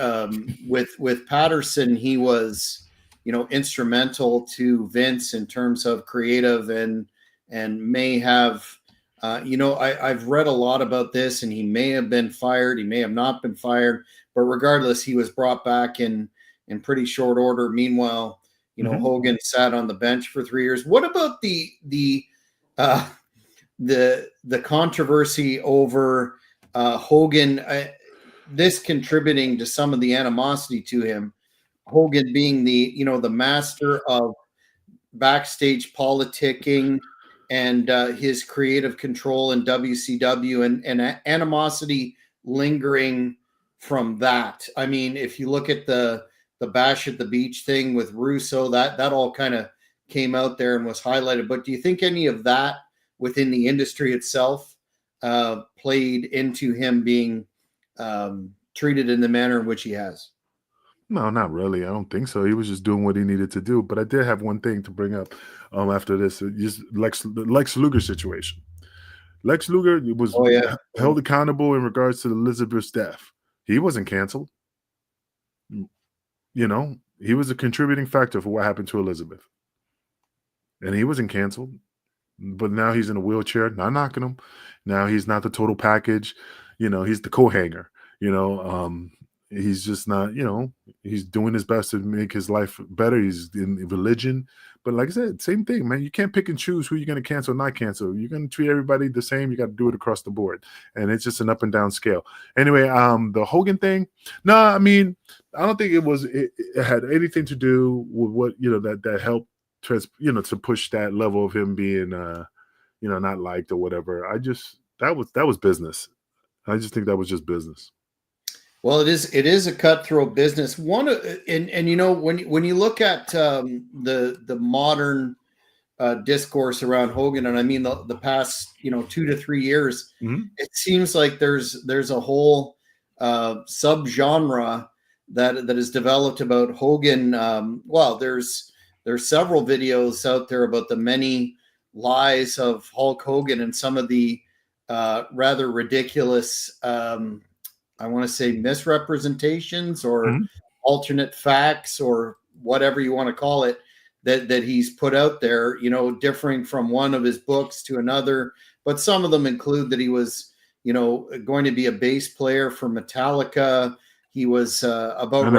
with Patterson, he was instrumental to Vince in terms of creative and may have I've read a lot about this, and he may have been fired, he may have not been fired, but regardless, he was brought back in pretty short order. Meanwhile, Hogan sat on the bench for 3 years. What about the controversy over Hogan? This contributing to some of the animosity to him. Hogan being the master of backstage politicking and his creative control in WCW and animosity lingering from that. I mean, if you look at the Bash at the Beach thing with Russo, that all kind of came out there and was highlighted. But do you think any of that within the industry itself played into him being treated in the manner in which he has? No, not really. I don't think so. He was just doing what he needed to do. But I did have one thing to bring up after this. Just Lex Luger situation. Lex Luger was held accountable in regards to Elizabeth's death. He wasn't canceled. He was a contributing factor for what happened to Elizabeth. And he wasn't canceled. But now he's in a wheelchair, not knocking him. Now he's not the total package. He's the co-hanger. He's just not, he's doing his best to make his life better. He's in religion. But like I said, same thing, man. You can't pick and choose who you're going to cancel or not cancel. You're going to treat everybody the same. You got to do it across the board. And it's just an up and down scale. Anyway, the Hogan thing. No, I mean, I don't think it had anything to do with what, that helped to push that level of him being, not liked or whatever. That was business. I just think that was just business. Well, it is a cutthroat business. When you look at the modern discourse around Hogan, and I mean the past 2 to 3 years, it seems like there's a whole subgenre that is developed about Hogan. There's several videos out there about the many lies of Hulk Hogan and some of the rather ridiculous, I want to say, misrepresentations or alternate facts or whatever you want to call it that he's put out there, differing from one of his books to another. But some of them include that he was, going to be a bass player for Metallica. He was about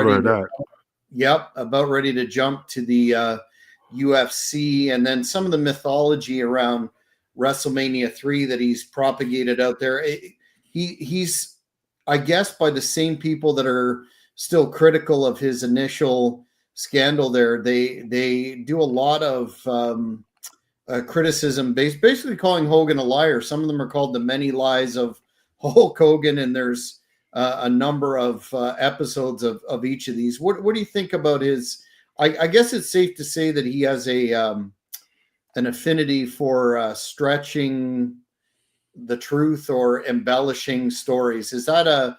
ready to jump to the UFC, and then some of the mythology around WrestleMania 3 that he's propagated out there. He's, I guess, by the same people that are still critical of his initial scandal there, they do a lot of criticism, basically calling Hogan a liar. Some of them are called the many lies of Hulk Hogan, and there's a number of episodes of each of these. What do you think about his? I guess it's safe to say that he has an affinity for stretching the truth or embellishing stories. Is that a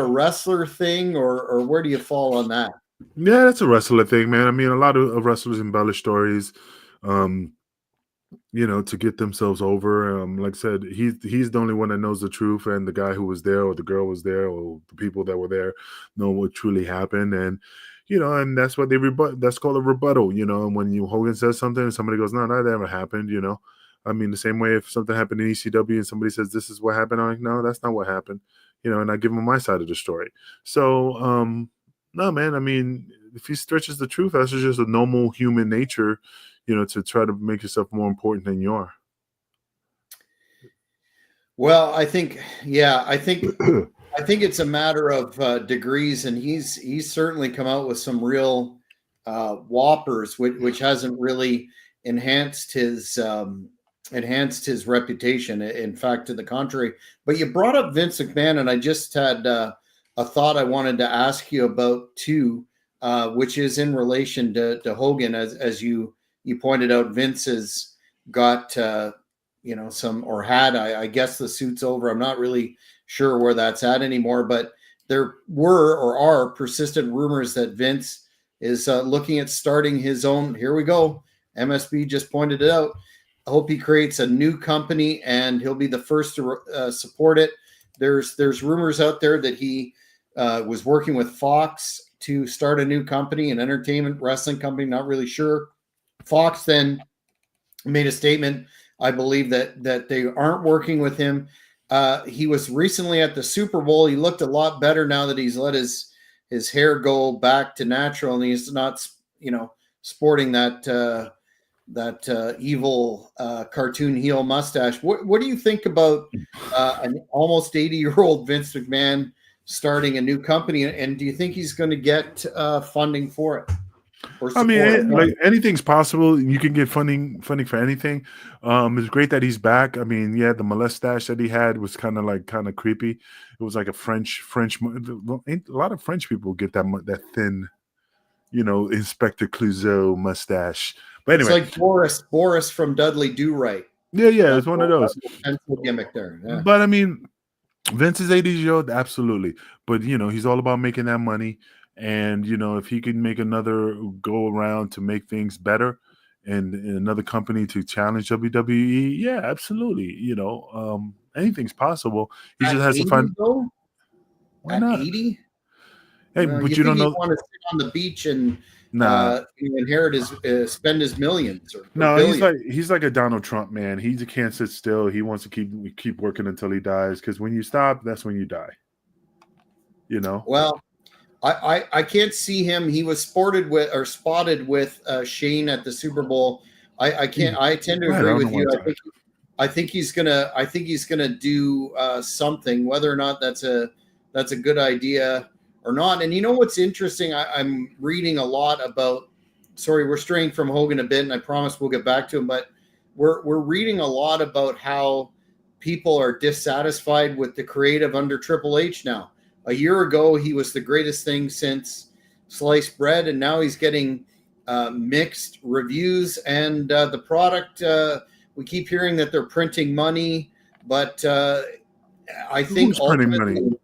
wrestler thing, or where do you fall on that? Yeah, that's a wrestler thing, man. I mean, a lot of wrestlers embellish stories, to get themselves over. Like I said, he's the only one that knows the truth, and the guy who was there, or the girl was there, or the people that were there know what truly happened. And and that's what they rebut. That's called a rebuttal. And when Hogan says something and somebody goes, "No, that never happened," I mean, the same way if something happened in ECW and somebody says this is what happened, I'm like, no, that's not what happened. And I give them my side of the story. So, no, man. I mean, if he stretches the truth, that's just a normal human nature, to try to make yourself more important than you are. Well, I think it's a matter of degrees, and he's certainly come out with some real whoppers, which hasn't really enhanced his reputation. In fact, to the contrary. But you brought up Vince McMahon, and I just had a thought I wanted to ask you about too, which is in relation to Hogan. As you pointed out, Vince has got some, or had, I guess the suit's over. I'm not really sure where that's at anymore, but there were or are persistent rumors that Vince is looking at starting his own. Here we go. MSB just pointed it out. I hope he creates a new company, and he'll be the first to support it. There's rumors out there that he was working with Fox to start a new company, an entertainment wrestling company. Not really sure. Fox then made a statement, I believe, that they aren't working with him. He was recently at the Super Bowl. He looked a lot better now that he's let his hair go back to natural, and he's not, sporting that evil cartoon heel mustache. What do you think about an almost 80-year-old Vince McMahon starting a new company, and do you think he's going to get funding for it? I mean, like, anything's possible. You can get funding for anything. It's great that he's back. I mean, yeah, the mustache that he had was kind of creepy. It was like a French. A lot of French people get that thin, Inspector Clouseau mustache. But anyway, it's like Boris from Dudley Do Right. Yeah, it's one of those. Pencil gimmick there. Yeah. But I mean, Vince is 80 years old, absolutely. But he's all about making that money. And if he can make another go around to make things better, and another company to challenge WWE, yeah, absolutely. Anything's possible. He just has to find. Though? Why at not? 80? Hey, but you don't know. Want to sit on the beach and inherit spend his millions. No, he's like a Donald Trump, man. He can't sit still. He wants to keep working until he dies. Because when you stop, that's when you die. Well, I can't see him. He was spotted with Shane at the Super Bowl. I can't. I tend to agree with you. I think he's gonna do something. Whether or not that's a good idea or not. And what's interesting? I'm reading a lot about. Sorry, we're straying from Hogan a bit, and I promise we'll get back to him. But we're reading a lot about how people are dissatisfied with the creative under Triple H now. A year ago, he was the greatest thing since sliced bread, and now he's getting mixed reviews. And the product, we keep hearing that they're printing money, but I think ultimately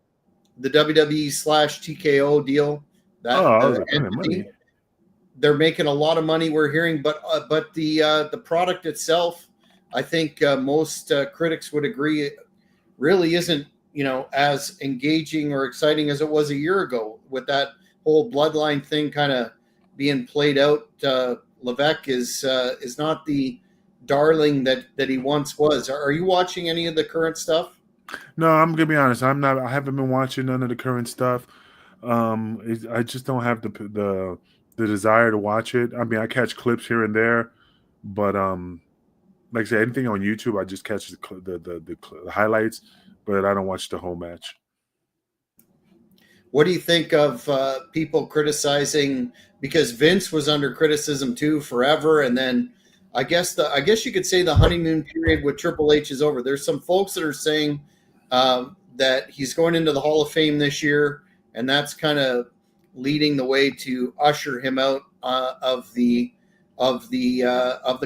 the WWE /TKO deal, that they're making a lot of money. We're hearing, but the product itself, I think most critics would agree, really isn't, as engaging or exciting as it was a year ago with that whole bloodline thing kind of being played out. Levesque is not the darling that he once was. Are you watching any of the current stuff? No, I'm gonna be honest. I'm not. I haven't been watching none of the current stuff. I just don't have the desire to watch it. I mean, I catch clips here and there, but like I said, anything on YouTube, I just catch the highlights, but I don't watch the whole match. What do you think of people criticizing, because Vince was under criticism too forever, and then I guess you could say the honeymoon period with Triple H is over. There's some folks that are saying that he's going into the Hall of Fame this year, and that's kind of leading the way to usher him out of the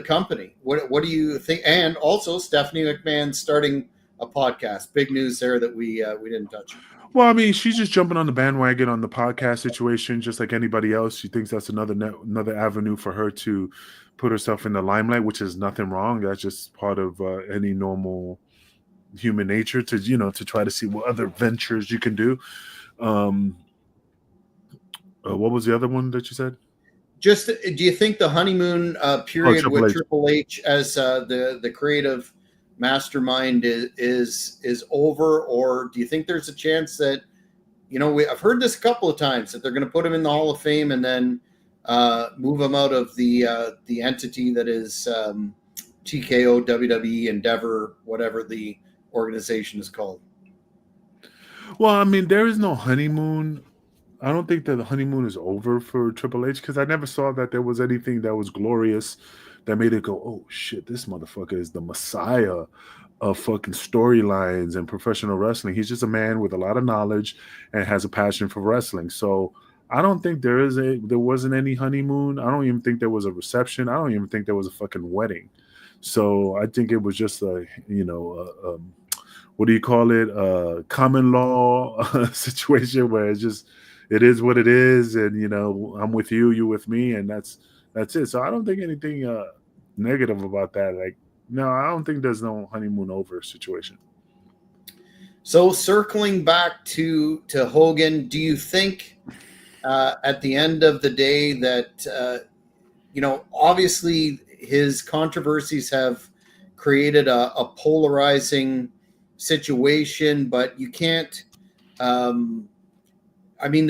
company. What do you think? And also Stephanie McMahon starting a podcast. Big news there that we didn't touch. Well, I mean, she's just jumping on the bandwagon on the podcast situation, just like anybody else. She thinks that's another avenue for her to put herself in the limelight, which is nothing wrong. That's just part of any normal human nature to try to see what other ventures you can do. What was the other one that you said? Just, do you think the honeymoon period Triple with H. Triple H as the creative mastermind is over, or do you think there's a chance that I've heard this a couple of times that they're going to put him in the Hall of Fame and then move him out of the entity that is TKO, WWE, Endeavor, whatever the organization is called? Well, I mean, there is no honeymoon. I don't think that the honeymoon is over for Triple H because I never saw that there was anything that was glorious that made it go, oh shit, this motherfucker is the messiah of fucking storylines and professional wrestling. He's just a man with a lot of knowledge and has a passion for wrestling. So I don't think there wasn't any honeymoon. I don't even think there was a reception. I don't even think there was a fucking wedding. So I think it was just what do you call it? Common law situation where it is what it is, and I'm with you, you with me, and that's it. So I don't think anything negative about that. Like, no, I don't think there's no honeymoon over situation. So circling back to Hogan, do you think at the end of the day that obviously his controversies have created a polarizing situation, but you can't. The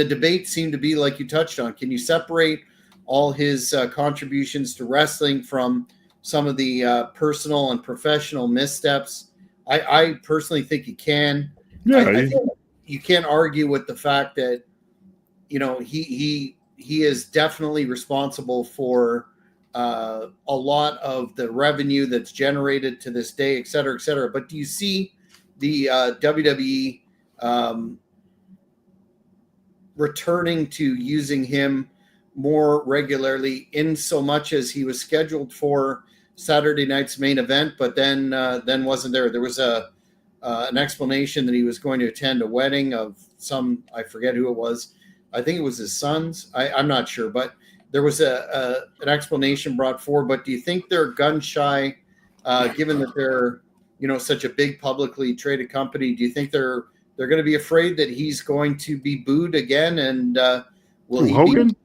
debates seem to be like you touched on. Can you separate all his contributions to wrestling from some of the personal and professional missteps? I personally think you can. Yeah, I think you can't argue with the fact that he is definitely responsible for a lot of the revenue that's generated to this day, et cetera, et cetera. But do you see the WWE returning to using him more regularly, in so much as he was scheduled for Saturday night's main event, but then wasn't there? There was an explanation that he was going to attend a wedding of some, I forget who it was. I think it was his son's. I'm not sure, but there was an explanation brought forward. But do you think they're gun shy, given that they're such a big publicly traded company? Do you think they're going to be afraid that he's going to be booed again? And will he Hogan?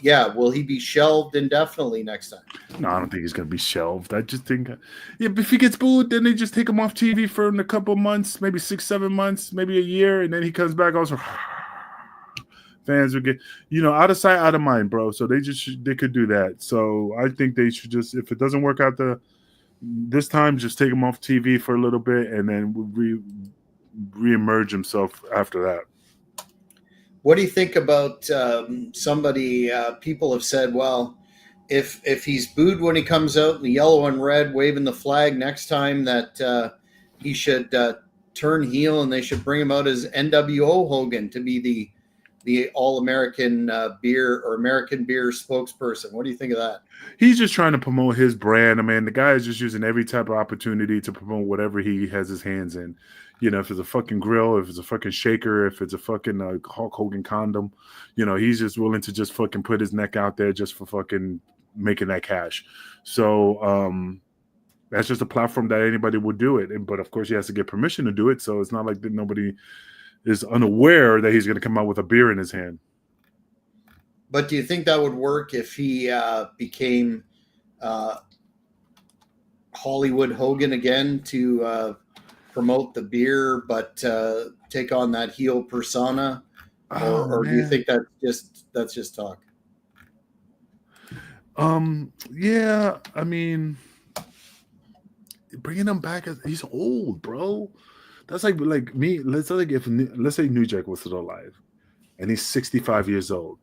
will he be shelved indefinitely next time? No, I don't think he's going to be shelved. I just think, if he gets booed, then they just take him off TV for a couple months, maybe 6-7 months, maybe a year, and then he comes back. Also, fans would get, out of sight, out of mind, bro. So they could do that. So I think they should just, if it doesn't work out this time, just take him off TV for a little bit, and then reemerge himself after that. What do you think about somebody? People have said, well, if he's booed when he comes out in the yellow and red, waving the flag, next time that he should turn heel, and they should bring him out as NWO Hogan to be the All-American beer or American beer spokesperson. What do you think of that? He's just trying to promote his brand. I mean, the guy is just using every type of opportunity to promote whatever he has his hands in. If it's a fucking grill, if it's a fucking shaker, if it's a fucking Hulk Hogan condom, he's just willing to just fucking put his neck out there just for fucking making that cash. So, that's just a platform that anybody would do it. But of course, he has to get permission to do it. So it's not like that nobody is unaware that he's going to come out with a beer in his hand. But do you think that would work if he became Hollywood Hogan again to promote the beer, but take on that heel persona, or do you think that's just talk? Yeah, I mean, bringing him back, he's old, bro. That's like me. Let's say New Jack was still alive, and he's 65 years old,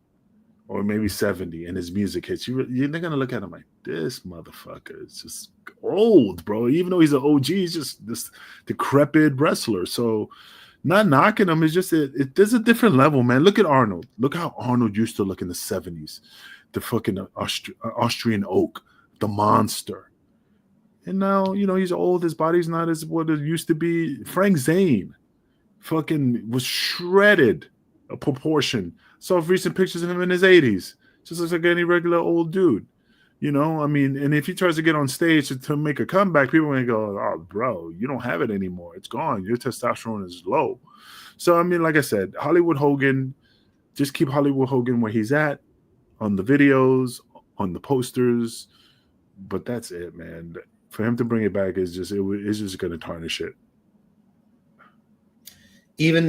or maybe 70, and his music hits. You're gonna look at him like, this motherfucker is just old, bro. Even though he's an OG, he's just this decrepit wrestler. So, not knocking him, it's just there's a different level, man. Look at Arnold. Look how Arnold used to look in the 70s. The fucking Austrian oak, the monster. And now, he's old. His body's not as what it used to be. Frank Zane fucking was shredded a proportion. Saw recent pictures of him in his 80s. Just looks like any regular old dude. I mean, and if he tries to get on stage to make a comeback, people are going to go, oh, bro, you don't have it anymore. It's gone. Your testosterone is low. So, I mean, like I said, Hollywood Hogan, just keep Hollywood Hogan where he's at on the videos, on the posters. But that's it, man. For him to bring it back it's just going to tarnish it. Even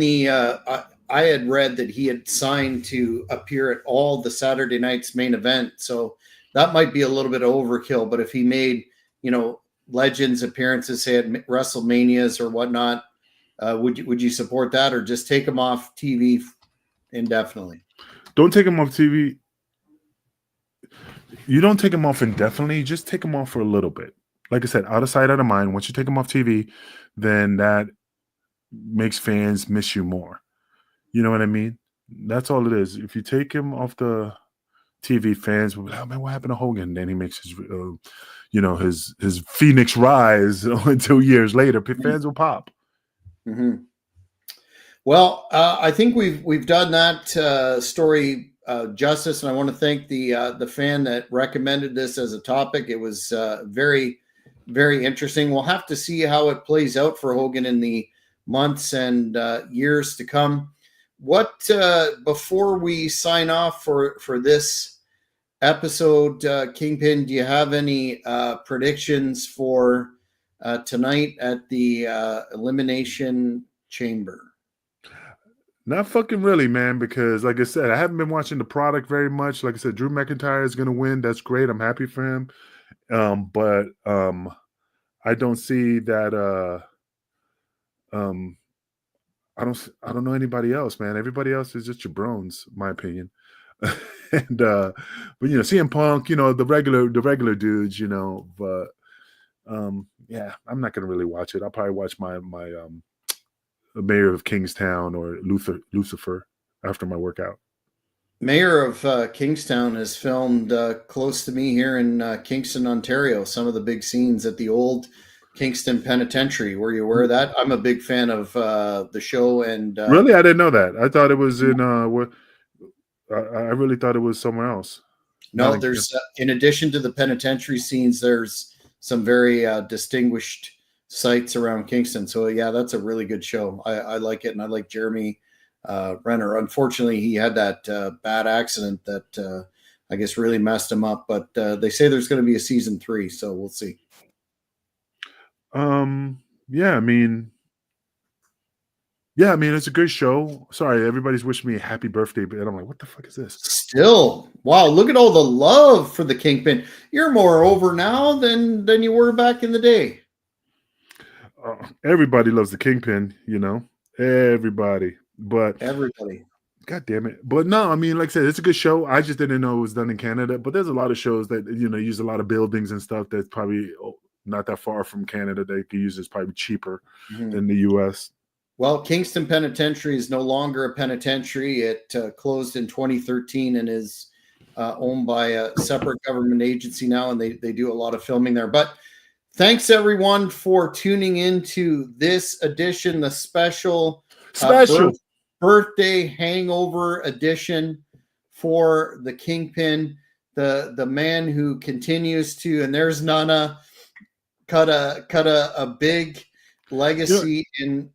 I had read that he had signed to appear at all the Saturday night's main event, so that might be a little bit of overkill. But if he made, Legends appearances, say at WrestleManias or whatnot, would you support that, or just take him off TV indefinitely? Don't take him off TV. You don't take him off indefinitely. Just take him off for a little bit. Like I said, out of sight, out of mind. Once you take him off TV, then that makes fans miss you more. You know what I mean? That's all it is. If you take him off the TV, fans will be like, oh, man, what happened to Hogan? Then he makes his Phoenix rise until years later. Fans will pop. Mm-hmm. Well, I think we've done that story justice, and I want to thank the fan that recommended this as a topic. It was very, very interesting. We'll have to see how it plays out for Hogan in the months and years to come. What before we sign off for this episode, Kingpin, do you have any predictions for tonight at the Elimination Chamber? Not fucking really, man, because like I said, I haven't been watching the product very much. Like I said, Drew McIntyre is going to win. That's great. I'm happy for him. But I don't see that I don't know anybody else, man. Everybody else is just jabrones, in my opinion. And but CM Punk, the regular dudes, but yeah, I'm not gonna really watch it. I'll probably watch my Mayor of Kingstown or Lucifer after my workout. Mayor of Kingstown is filmed close to me here in Kingston, Ontario. Some of the big scenes at the old Kingston Penitentiary. Were you aware of that? I'm a big fan of the show. And really, I didn't know that. I thought it was in I really thought it was somewhere else. No, there's in addition to the penitentiary scenes, there's some very distinguished sites around Kingston. So yeah, that's a really good show. I like it, and I like Jeremy Renner. Unfortunately, he had that bad accident that I guess really messed him up. But they say there's going to be a season 3, so we'll see. Yeah, I mean, it's a good show. Sorry, everybody's wishing me a happy birthday, but I'm like, what the fuck is this? Still, wow! Look at all the love for the Kingpin. You're more over now than you were back in the day. Everybody loves the Kingpin, everybody. But everybody, God damn it! But no, I mean, like I said, it's a good show. I just didn't know it was done in Canada. But there's a lot of shows that use a lot of buildings and stuff that's probably not that far from Canada. They could use. It's probably cheaper than the U.S. Well, Kingston Penitentiary is no longer a penitentiary. It closed in 2013 and is owned by a separate government agency now, and they do a lot of filming there. But thanks, everyone, for tuning into this edition, the special birthday hangover edition for the Kingpin, the man who continues to, and there's Nana cut a big legacy in.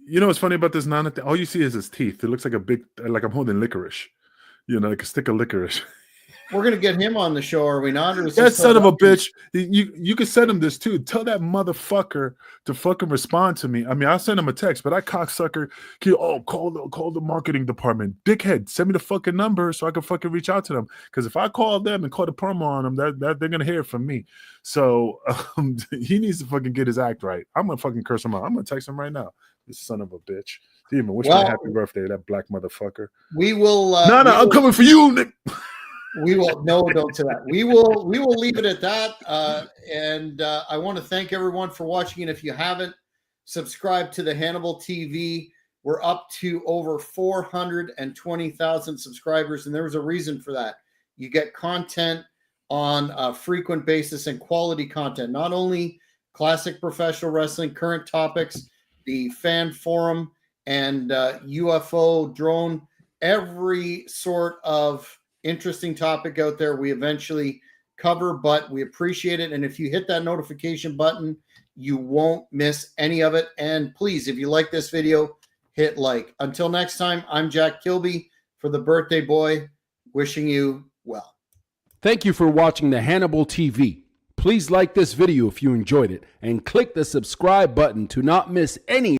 You know what's funny about this Nana thing? All you see is his teeth. It looks like like I'm holding licorice. Like a stick of licorice. We're gonna get him on the show, are we not? That son of a bitch. You can send him this too. Tell that motherfucker to fucking respond to me. I mean, I'll send him a text, but I cocksucker. Call the marketing department. Dickhead, send me the fucking number so I can fucking reach out to them. Because if I call them and call the promo on them, that they're gonna hear it from me. So he needs to fucking get his act right. I'm gonna fucking curse him out. I'm gonna text him right now. This son of a bitch. He even wish me happy birthday, that black motherfucker. We will. I'm coming for you, Nick. We will don't say that. We will leave it at that. And I want to thank everyone for watching. And if you haven't subscribed to the Hannibal TV, we're up to over 420,000 subscribers, and there's a reason for that. You get content on a frequent basis and quality content, not only classic professional wrestling, current topics, the fan forum, and UFO, drone, every sort of interesting topic out there we eventually cover, but we appreciate it. And if you hit that notification button, you won't miss any of it. And please, if you like this video, hit like. Until next time, I'm Jack Kilby for the birthday boy, wishing you well. Thank you for watching the Hannibal TV. Please like this video if you enjoyed it and click the subscribe button to not miss any